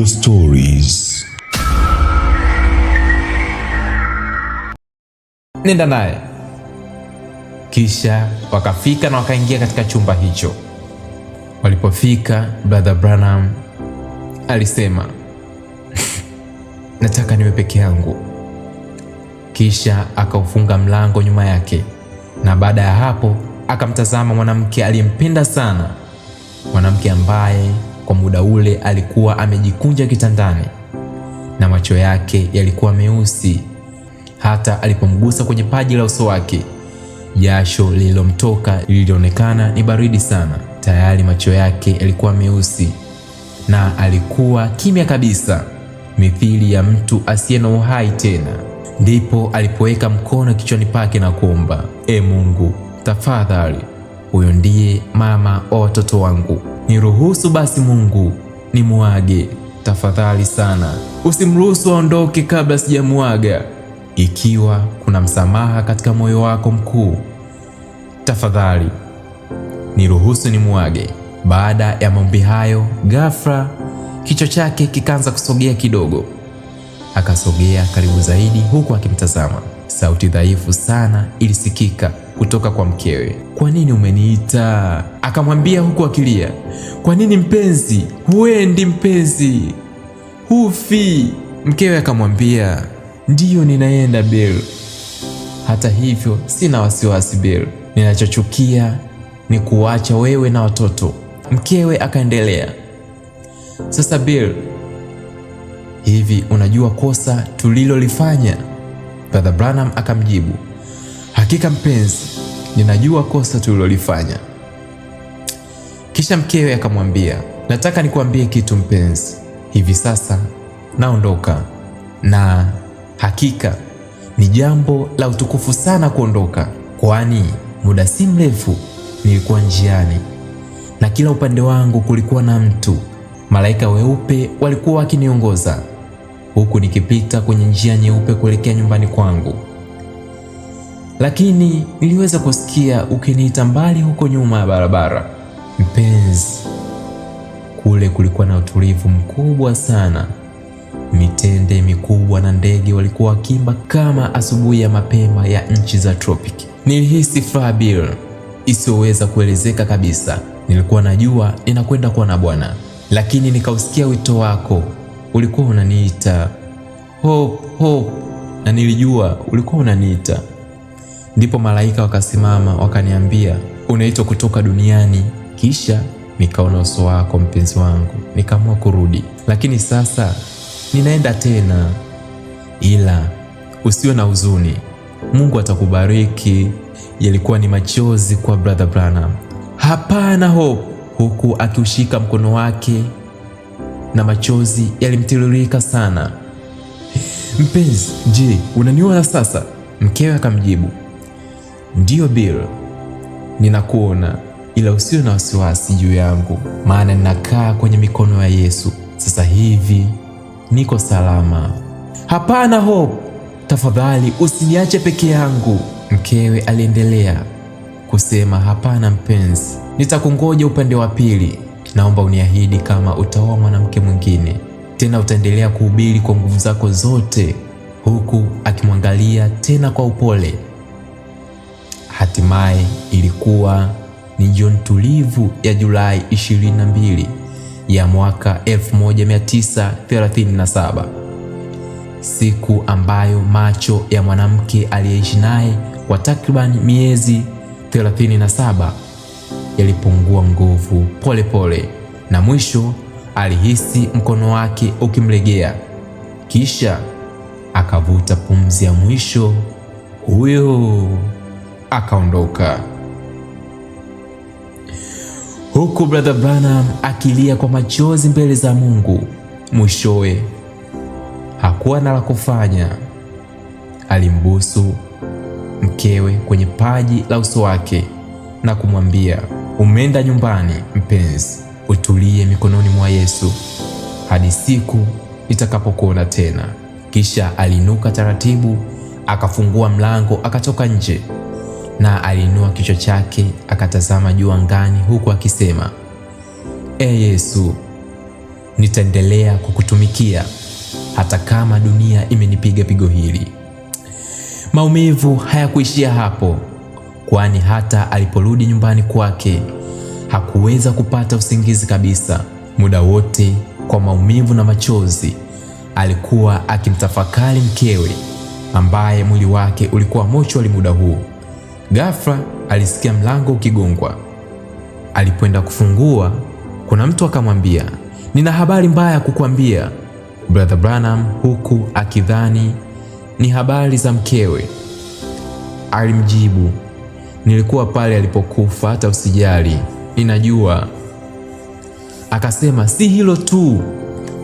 Audio Stories. Nenda naye. Kisha wakafika na wakaingia katika chumba hicho. Walipofika, Brother Branham alisema nataka niwe peke yangu. Kisha akaufunga mlango nyuma yake, na baada ya hapo akamtazama mwanamke aliyempenda sana, mwanamke ambaye kwa muda ule alikuwa amejikunja kitandani na macho yake yalikuwa meusi. Hata alipomgusa kwenye paji la uso wake, jasho lililomtoka lilionekana ni baridi sana. Tayari macho yake yalikuwa meusi na alikuwa kimya kabisa, mithili ya mtu asiye na uhai tena. Ndipo alipoweka mkono kichwani pake na kuomba, Mungu, tafadhali, huyo ndiye mama wa watoto wangu. Niruhusu basi Mungu nimuage, tafadhali sana. Usimruhusu aondoke kabla sijamuaga. Ikiwa kuna msamaha katika moyo wako mkuu, tafadhali niruhusu nimuage. Baada ya maombi hayo, ghafla kichwa chake kikaanza kusogea kidogo. Akasogea karibu zaidi huku akimtazama. Sauti dhaifu sana ilisikika kutoka kwa mkewe. Kwa nini umeniita? Akamwambia huku akilia. Kwa nini mpenzi? Huendi mpenzi, hufi. Mkewe akamwambia, ndiyo ninaenda Bill. Hata hivyo sina wasiwasi Bill, ninachochukia ni kuacha wewe na watoto. Mkewe akaendelea, sasa Bill, hivi unajua kosa tulilolifanya? Brother Branham akamjibu, hakika mpenzi, ninajua kosa tulilolifanya. Kisha mkewe akamwambia, nataka nikuambie kitu mpenzi, hivi sasa naondoka, na hakika ni jambo la utukufu sana kuondoka, kwani muda si mrefu nilikuwa njiani na kila upande wangu kulikuwa na mtu. Malaika weupe walikuwa wakiniongoza huku nikipita kwenye njia nyeupe kuelekea nyumbani kwangu, lakini niliweza kusikia ukiniita mbali huko nyuma ya barabara. Mpenzi, kule kulikuwa na utulivu mkubwa sana. Mitende mikubwa na ndege walikuwa wakimba kama asubuhi ya mapema ya nchi za tropiki. Nilihisi furaha Bill isiyoweza kuelezeka kabisa. Nilikuwa najua ninakwenda kuwa na Bwana, lakini nikausikia wito wako. Ulikuwa unaniita Hope, Hope, na nilijua ulikuwa unaniita. Ndipo malaika wakasimama wakaniambia, unaitwa kutoka duniani. Kisha nikaona uso wako mpenzi wangu, nikaamua kurudi, lakini sasa ninaenda tena. Ila usiwe na huzuni, Mungu atakubariki. Yalikuwa ni machozi kwa Brother Branham. Hapana Hope, huku akiushika mkono wake na machozi yalimtiririka sana. Mpenzi, je, unaniona sasa? Mkewe akamjibu, ndiyo Bill, ninakuona, ila usiwe na wasiwasi juu yangu, maana ninakaa kwenye mikono ya Yesu. Sasa hivi niko salama. Hapana Hope, tafadhali usiniache peke yangu. Mkewe aliendelea kusema, hapana mpenzi, nitakungoja upande wa pili. Naomba uniahidi kama utaoa mwanamke mwingine, tena utaendelea kuhubiri kwa nguvu zako zote. Huku akimwangalia tena kwa upole. Hatimaye ilikuwa ni jioni tulivu ya Julai 22 ya mwaka 1937, siku ambayo macho ya mwanamke aliyeishi naye kwa takriban miezi 37 yalipungua nguvu pole pole, na mwisho alihisi mkono wake ukimlegea. Kisha akavuta pumzi ya mwisho, huyo akaondoka, huku Brother Branham akilia kwa machozi mbele za Mungu. Mwishowe hakuwa na la kufanya. Alimbusu mkewe kwenye paji la uso wake na kumwambia, umeenda nyumbani mpenzi, utulie mikononi mwa Yesu hadi siku nitakapokuona tena. Kisha aliinuka taratibu, akafungua mlango, akatoka nje, na aliinua kichwa chake akatazama juu angani, huku akisema, Yesu, nitaendelea kukutumikia hata kama dunia imenipiga pigo hili. Maumivu hayakuishia hapo, kwani hata aliporudi nyumbani kwake hakuweza kupata usingizi kabisa. Muda wote kwa maumivu na machozi alikuwa akimtafakari mkewe ambaye mwili wake ulikuwa mochwari muda huu. Ghafla alisikia mlango ukigongwa. Alipoenda kufungua, kuna mtu akamwambia, "Nina habari mbaya kukuambia." Brother Branham, huku akidhani ni habari za mkewe, alimjibu, "Nilikuwa pale alipokufa, hata usijali, ninajua." Akasema, "Si hilo tu,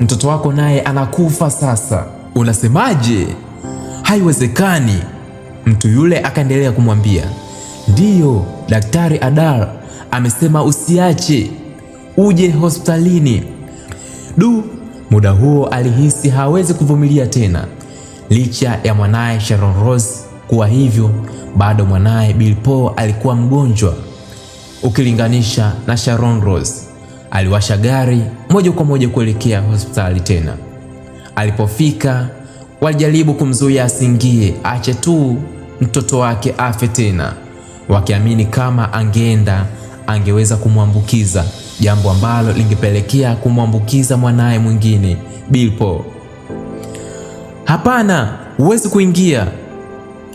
mtoto wako naye anakufa sasa." "Unasemaje? Haiwezekani." Mtu yule akaendelea kumwambia, "Ndiyo, Daktari Adar amesema usiache, uje hospitalini." Muda huo alihisi hawezi kuvumilia tena. Licha ya mwanaye Sharon Rose kuwa hivyo, bado mwanaye Bill Paul alikuwa mgonjwa. Ukilinganisha na Sharon Rose, aliwasha gari moja kwa moja kuelekea hospitali tena. Alipofika, walijaribu kumzuia asiingie, ache tu mtoto wake afe tena, wakiamini kama angeenda angeweza kumwambukiza, jambo ambalo lingepelekea kumwambukiza mwanaye mwingine Bill Paul. "Hapana, huwezi kuingia."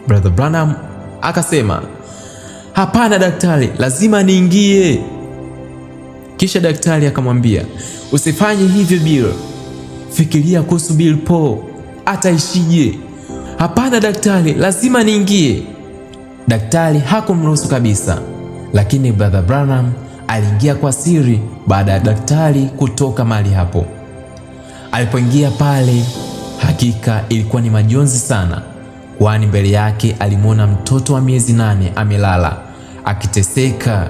Brother Branham akasema, "Hapana daktari, lazima niingie." Kisha daktari akamwambia, "Usifanye hivyo Bill, fikiria kuhusu Bill Paul, ataishije?" "Hapana daktari, lazima niingie." Daktari hakumruhusu kabisa, lakini Brother Branham aliingia kwa siri baada ya daktari kutoka mahali hapo. Alipoingia pale, hakika ilikuwa ni majonzi sana, kwani mbele yake alimwona mtoto wa miezi 8 amelala akiteseka,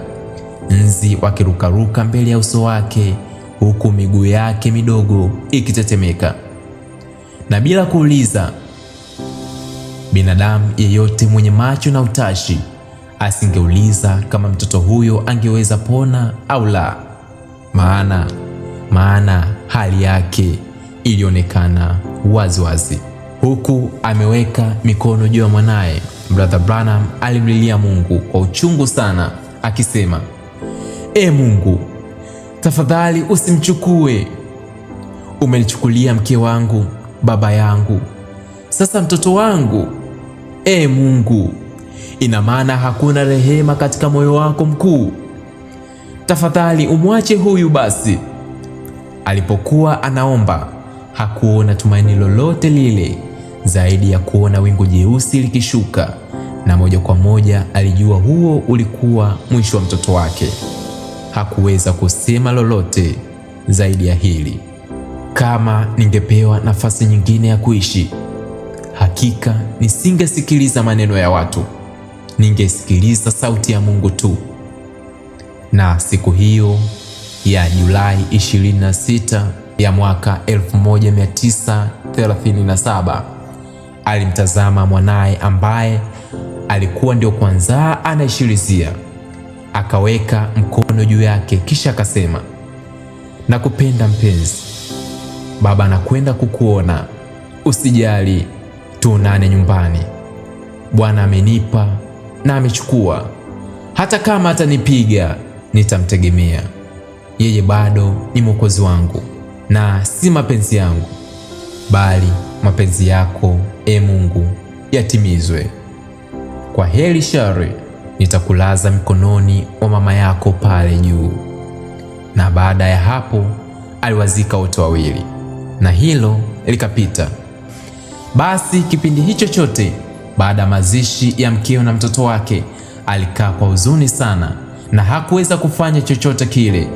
nzi wakirukaruka mbele ya uso wake, huku miguu yake midogo ikitetemeka. Na bila kuuliza, binadamu yeyote mwenye macho na utashi asingeuliza kama mtoto huyo angeweza pona au la, maana hali yake ilionekana waziwazi. Huku ameweka mikono juu ya mwanaye, Brother Branham alimlilia Mungu kwa uchungu sana, akisema, Mungu, tafadhali usimchukue. Umenichukulia mke wangu, baba yangu, sasa mtoto wangu. Mungu, ina maana hakuna rehema katika moyo wako mkuu. Tafadhali umwache huyu basi." Alipokuwa anaomba, hakuona tumaini lolote lile zaidi ya kuona wingu jeusi likishuka, na moja kwa moja alijua huo ulikuwa mwisho wa mtoto wake. Hakuweza kusema lolote zaidi ya hili. Kama ningepewa nafasi nyingine ya kuishi, hakika nisingesikiliza maneno ya watu, ningesikiliza sauti ya Mungu tu. Na siku hiyo ya Julai 26 ya mwaka 1937 alimtazama mwanaye ambaye alikuwa ndio kwanza anaishilizia. Akaweka mkono juu yake, kisha akasema, "Nakupenda mpenzi, baba anakwenda kukuona, usijali, tuonane nyumbani. Bwana amenipa na amechukua, hata kama atanipiga nitamtegemea. Yeye bado ni Mwokozi wangu, na si mapenzi yangu bali mapenzi yako, Mungu, yatimizwe. Kwa heri Shari, nitakulaza mikononi wa mama yako pale juu." Na baada ya hapo aliwazika wote wawili, na hilo likapita. Basi kipindi hicho chote, baada ya mazishi ya mkeo na mtoto wake, alikaa kwa huzuni sana na hakuweza kufanya chochote kile.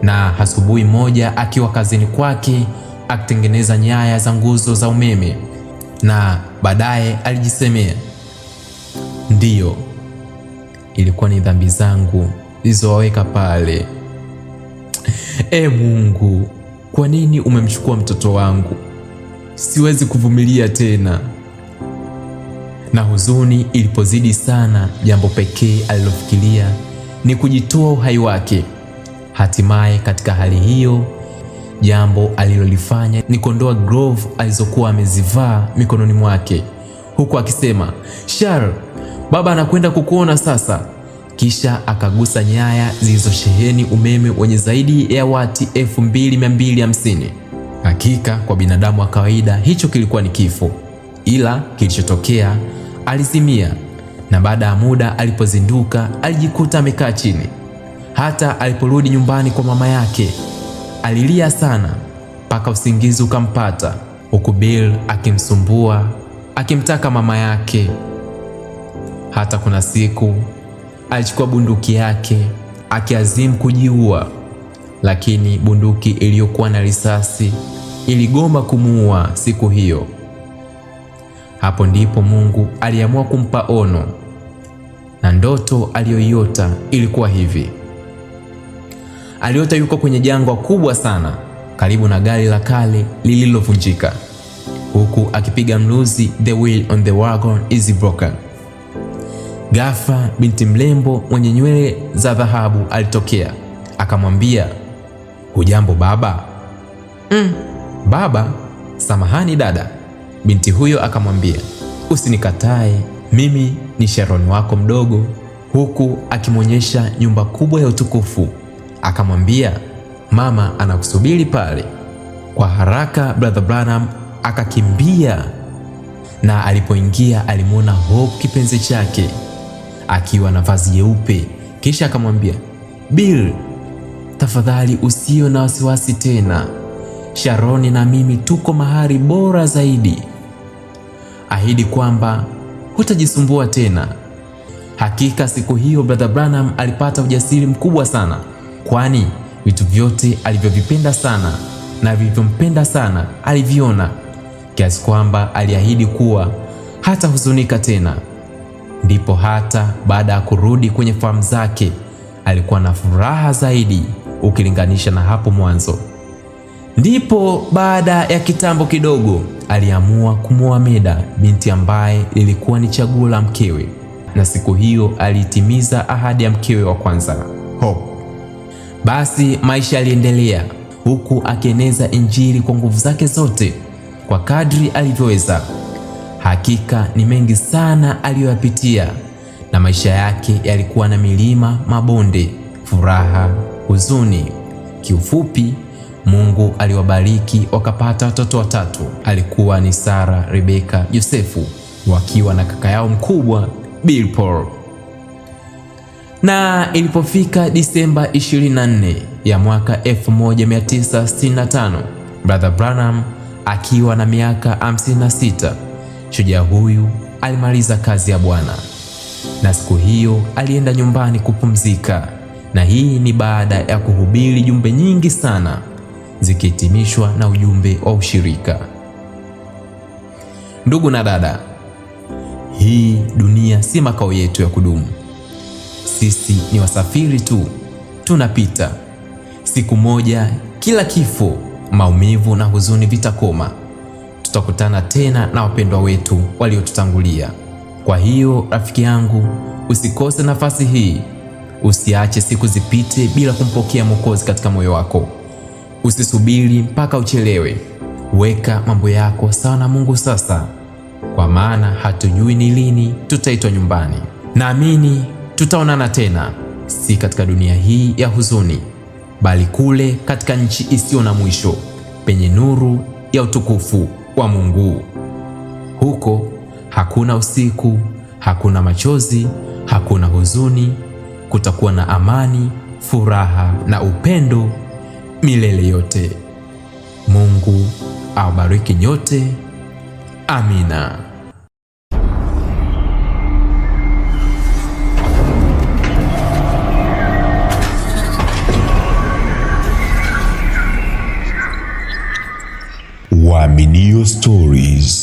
Na asubuhi moja akiwa kazini kwake akitengeneza nyaya za nguzo za umeme, na baadaye alijisemea, "Ndiyo, ilikuwa ni dhambi zangu zilizowaweka pale. Mungu, kwa nini umemchukua mtoto wangu? Siwezi kuvumilia tena." Na huzuni ilipozidi sana, jambo pekee alilofikiria ni kujitoa uhai wake. Hatimaye katika hali hiyo, Jambo alilolifanya ni kuondoa glove alizokuwa amezivaa mikononi mwake, huku akisema, "Shar, baba anakwenda kukuona sasa." Kisha akagusa nyaya zilizosheheni umeme wenye zaidi ya wati 2250. Hakika kwa binadamu wa kawaida hicho kilikuwa ni kifo, ila kilichotokea, alizimia, na baada ya muda alipozinduka alijikuta amekaa chini. Hata aliporudi nyumbani kwa mama yake alilia sana mpaka usingizi ukampata, huku Bill akimsumbua akimtaka mama yake. Hata kuna siku alichukua bunduki yake akiazimu kujiua, lakini bunduki iliyokuwa na risasi iligoma kumuua siku hiyo. Hapo ndipo Mungu aliamua kumpa ono, na ndoto aliyoiota ilikuwa hivi. Aliota yuko kwenye jangwa kubwa sana karibu na gari la kale lililovunjika, huku akipiga mluzi, "The wheel on the wagon is broken." Ghafla binti mrembo mwenye nywele za dhahabu alitokea, akamwambia, "Hujambo baba?" "Baba? Samahani dada." Binti huyo akamwambia, "Usinikatae, mimi ni Sharon wako mdogo," huku akimwonyesha nyumba kubwa ya utukufu. Akamwambia, "Mama anakusubiri pale." Kwa haraka Brother Branham akakimbia, na alipoingia alimwona Hope kipenzi chake akiwa na vazi jeupe. Kisha akamwambia, "Bill, tafadhali usio na wasiwasi tena. Sharon na mimi tuko mahali bora zaidi. Ahidi kwamba hutajisumbua tena." Hakika siku hiyo Brother Branham alipata ujasiri mkubwa sana, kwani vitu vyote alivyovipenda sana na vilivyompenda sana aliviona, kiasi kwamba aliahidi kuwa hatahuzunika tena. Ndipo hata baada ya kurudi kwenye fahamu zake alikuwa na furaha zaidi ukilinganisha na hapo mwanzo. Ndipo baada ya kitambo kidogo aliamua kumwoa Meda, binti ambaye ilikuwa ni chaguo la mkewe, na siku hiyo alitimiza ahadi ya mkewe wa kwanza, Hope. Basi maisha yaliendelea, huku akieneza Injili kwa nguvu zake zote kwa kadri alivyoweza. Hakika ni mengi sana aliyoyapitia, na maisha yake yalikuwa na milima, mabonde, furaha, huzuni. Kiufupi, Mungu aliwabariki wakapata watoto watatu. Alikuwa ni Sara, Rebeka, Yosefu, wakiwa na kaka yao mkubwa Bill Paul. Na ilipofika Disemba 24 ya mwaka 1965, Brother Branham akiwa na miaka 56, shujaa huyu alimaliza kazi ya Bwana, na siku hiyo alienda nyumbani kupumzika. Na hii ni baada ya kuhubiri jumbe nyingi sana, zikihitimishwa na ujumbe wa ushirika. Ndugu na dada, hii dunia si makao yetu ya kudumu. Sisi ni wasafiri tu, tunapita. Siku moja kila kifo, maumivu na huzuni vitakoma. Tutakutana tena na wapendwa wetu waliotutangulia. Kwa hiyo rafiki yangu, usikose nafasi hii. Usiache siku zipite bila kumpokea Mwokozi katika moyo wako. Usisubiri mpaka uchelewe. Weka mambo yako sawa na Mungu sasa, kwa maana hatujui ni lini tutaitwa nyumbani. Naamini tutaonana tena, si katika dunia hii ya huzuni, bali kule katika nchi isiyo na mwisho, penye nuru ya utukufu wa Mungu. Huko hakuna usiku, hakuna machozi, hakuna huzuni. Kutakuwa na amani, furaha na upendo milele yote. Mungu awabariki nyote. Amina. Waaminio Stories.